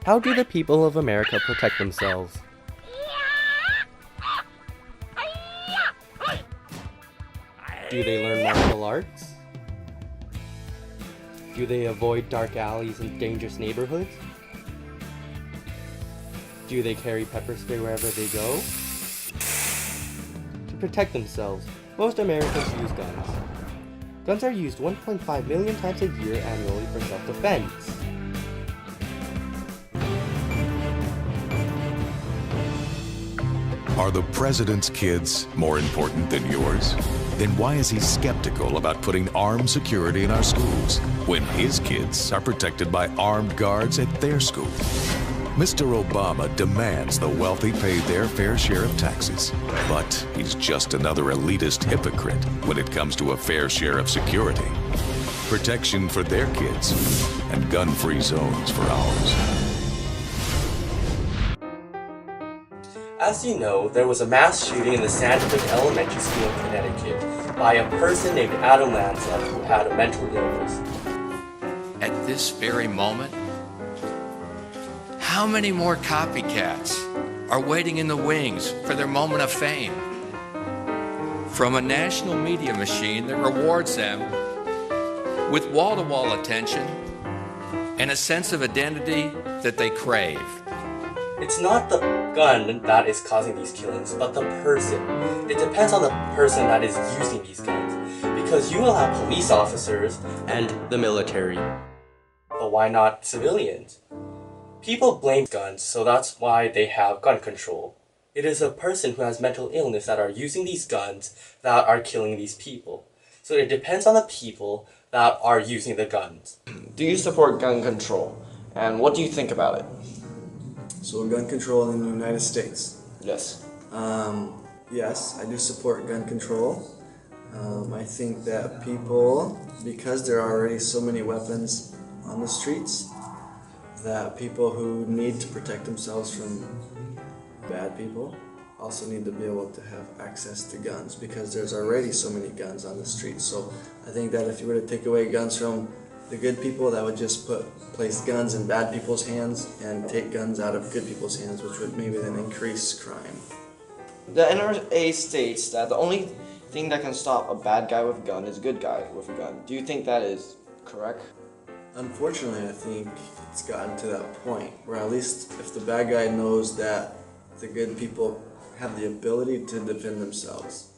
How do the people of America protect themselves? Do they learn martial arts? Do they avoid dark alleys and dangerous neighborhoods? Do they carry pepper spray wherever they go? To protect themselves, most Americans use guns. Guns are used 1.5 million times a year annually for self-defense. Are the president's kids more important than yours? Then why is he skeptical about putting armed security in our schools when his kids are protected by armed guards at their school? Mr. Obama demands the wealthy pay their fair share of taxes, but he's just another elitist hypocrite when it comes to a fair share of security. Protection for their kids and gun-free zones for ours. As you know, there was a mass shooting in the Sandvik Elementary School in Connecticut by a person named Adam Lanza who had a mental illness. At this very moment, how many more copycats are waiting in the wings for their moment of fame? From a national media machine that rewards them with wall-to-wall attention and a sense of identity that they crave. It's not the gun that is causing these killings, but the person. It depends on the person that is using these guns. Because you will have police officers and the military. But why not civilians? People blame guns, so that's why they have gun control. It is a person who has mental illness that are using these guns that are killing these people. So it depends on the people that are using the guns. Do you support gun control? And what do you think about it? So gun control in the United States. Yes. Yes, I do support gun control. I think that people, because there are already so many weapons on the streets, that people who need to protect themselves from bad people also need to be able to have access to guns because there's already so many guns on the streets. So I think that if you were to take away guns from the good people, that would just place guns in bad people's hands and take guns out of good people's hands, which would maybe then increase crime. The NRA states that the only thing that can stop a bad guy with a gun is a good guy with a gun. Do you think that is correct? Unfortunately, I think it's gotten to that point where at least if the bad guy knows that the good people have the ability to defend themselves,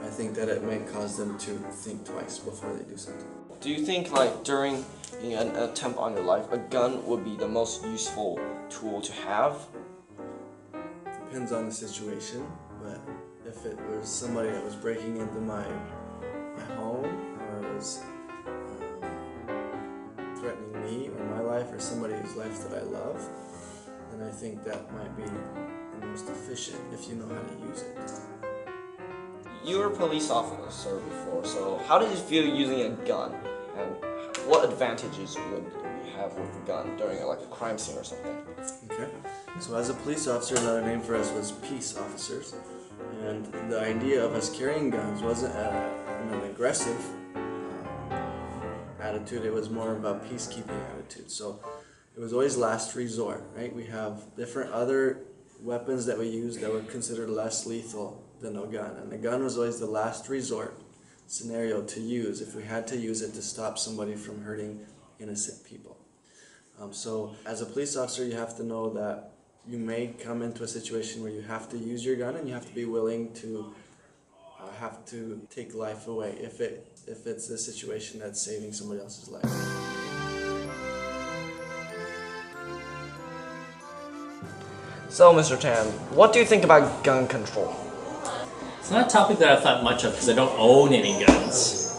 I think that it may cause them to think twice before they do something. Do you think like during an attempt on your life, a gun would be the most useful tool to have? Depends on the situation, but if it was somebody that was breaking into my home or was threatening me or my life or somebody whose life that I love, then I think that might be the most efficient if you know how to use it. You were a police officer before, so how did you feel using a gun? And what advantages would we have with a gun during a crime scene or something? Okay. So as a police officer, another name for us was peace officers. And the idea of us carrying guns wasn't an aggressive attitude, it was more of a peacekeeping attitude. So it was always last resort, right? We have different other weapons that we use that were considered less lethal than a gun. And the gun was always the last resort scenario to use if we had to use it to stop somebody from hurting innocent people. So as a police officer, you have to know that you may come into a situation where you have to use your gun and you have to be willing to have to take life away if it's a situation that's saving somebody else's life. So, Mr. Tan, what do you think about gun control? It's not a topic that I've thought much of because I don't own any guns,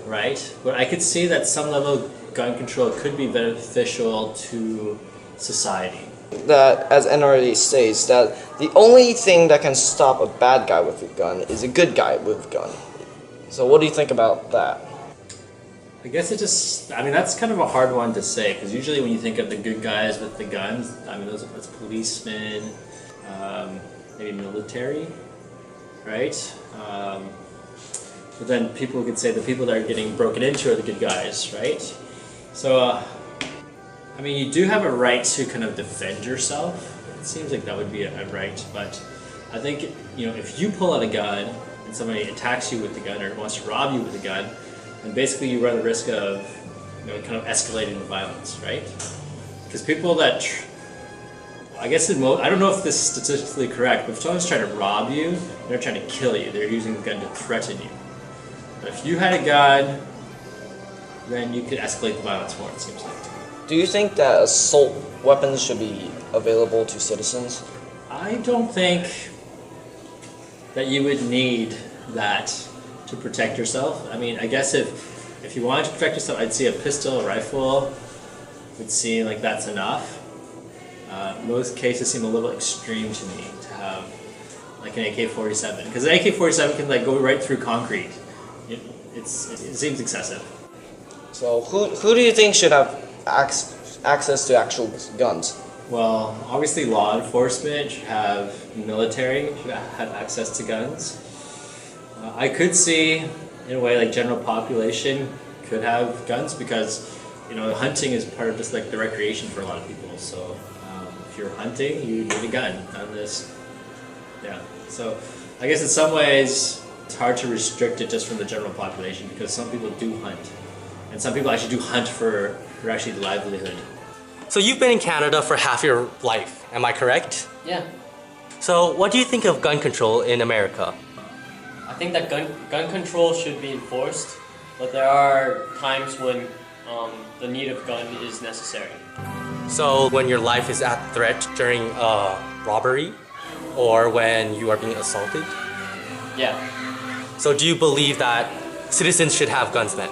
right? But I could see that some level of gun control could be beneficial to society. That, as NRA states, that the only thing that can stop a bad guy with a gun is a good guy with a gun. So what do you think about that? I guess that's kind of a hard one to say because usually when you think of the good guys with the guns, that's policemen, maybe military, right? But then people could say the people that are getting broken into are the good guys, right? So I mean, you do have a right to kind of defend yourself. It seems like that would be a right, but I think, you know, if you pull out a gun and somebody attacks you with the gun or wants to rob you with a gun, then basically you run the risk of, you know, kind of escalating the violence, right? Because people that, I guess I don't know if this is statistically correct, but if someone's trying to rob you, they're trying to kill you. They're using the gun to threaten you. But if you had a gun, then you could escalate the violence more, it seems like. Do you think that assault weapons should be available to citizens? I don't think that you would need that to protect yourself. I mean, I guess if you wanted to protect yourself, I'd say a pistol, a rifle would seem like that's enough. Most cases seem a little extreme to me to have like an AK-47, because an AK-47 can like go right through concrete. It seems excessive. So who do you think should have access to actual guns? Well, obviously law enforcement should have, military should have access to guns. I could see, in a way, like general population could have guns because, you know, hunting is part of just like the recreation for a lot of people. So if you're hunting, you need a gun on this. Yeah. So I guess in some ways it's hard to restrict it just from the general population because some people do hunt, and some people actually do hunt for actually livelihood. So you've been in Canada for half your life, am I correct? Yeah, So what do you think of gun control in America? I think that gun control should be enforced, but there are times when the need of gun is necessary. So when your life is at threat during a robbery or when you are being assaulted? Yeah, So do you believe that citizens should have guns then?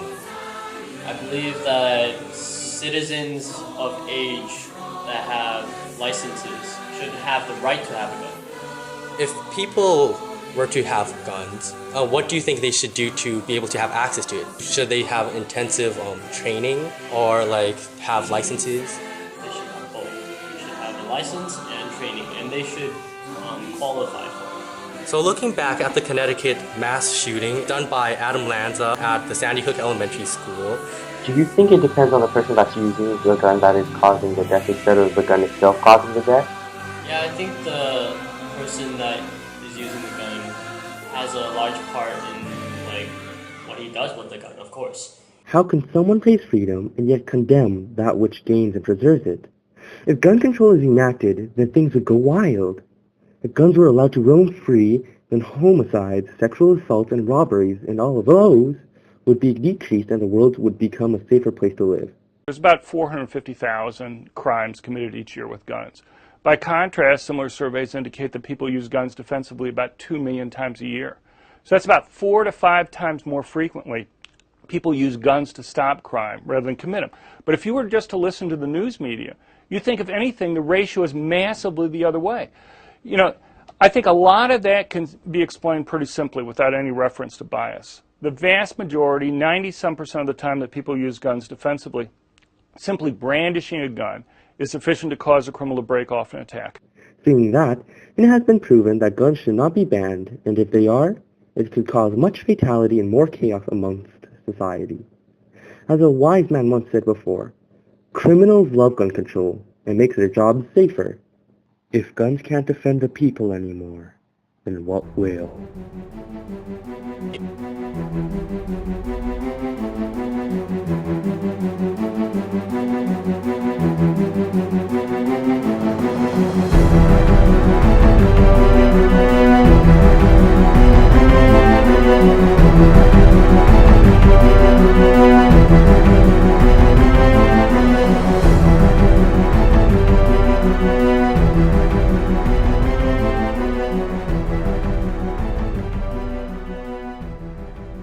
I believe that citizens of age that have licenses should have the right to have a gun. If people were to have guns, what do you think they should do to be able to have access to it? Should they have intensive training or like have licenses? They should have both. They should have a license and training, and they should qualify for it. So looking back at the Connecticut mass shooting done by Adam Lanza at the Sandy Hook Elementary School, Do you think it depends on the person that's using the gun that is causing the death instead of the gun itself causing the death? Yeah, I think the person that is using the gun has a large part in like what he does with the gun, of course. How can someone praise freedom and yet condemn that which gains and preserves it? If gun control is enacted, then things would go wild. If guns were allowed to roam free, then homicides, sexual assaults, and robberies, and all of those would be decreased and the world would become a safer place to live. There's about 450,000 crimes committed each year with guns. By contrast, similar surveys indicate that people use guns defensively about 2 million times a year. So that's about 4 to 5 times more frequently people use guns to stop crime rather than commit them. But if you were just to listen to the news media, you think if anything, the ratio is massively the other way. You know, I think a lot of that can be explained pretty simply without any reference to bias. The vast majority, 90-some% of the time that people use guns defensively, simply brandishing a gun is sufficient to cause a criminal to break off an attack. Seeing that, it has been proven that guns should not be banned, and if they are, it could cause much fatality and more chaos amongst society. As a wise man once said before, criminals love gun control and makes their jobs safer. If guns can't defend the people anymore, then what will?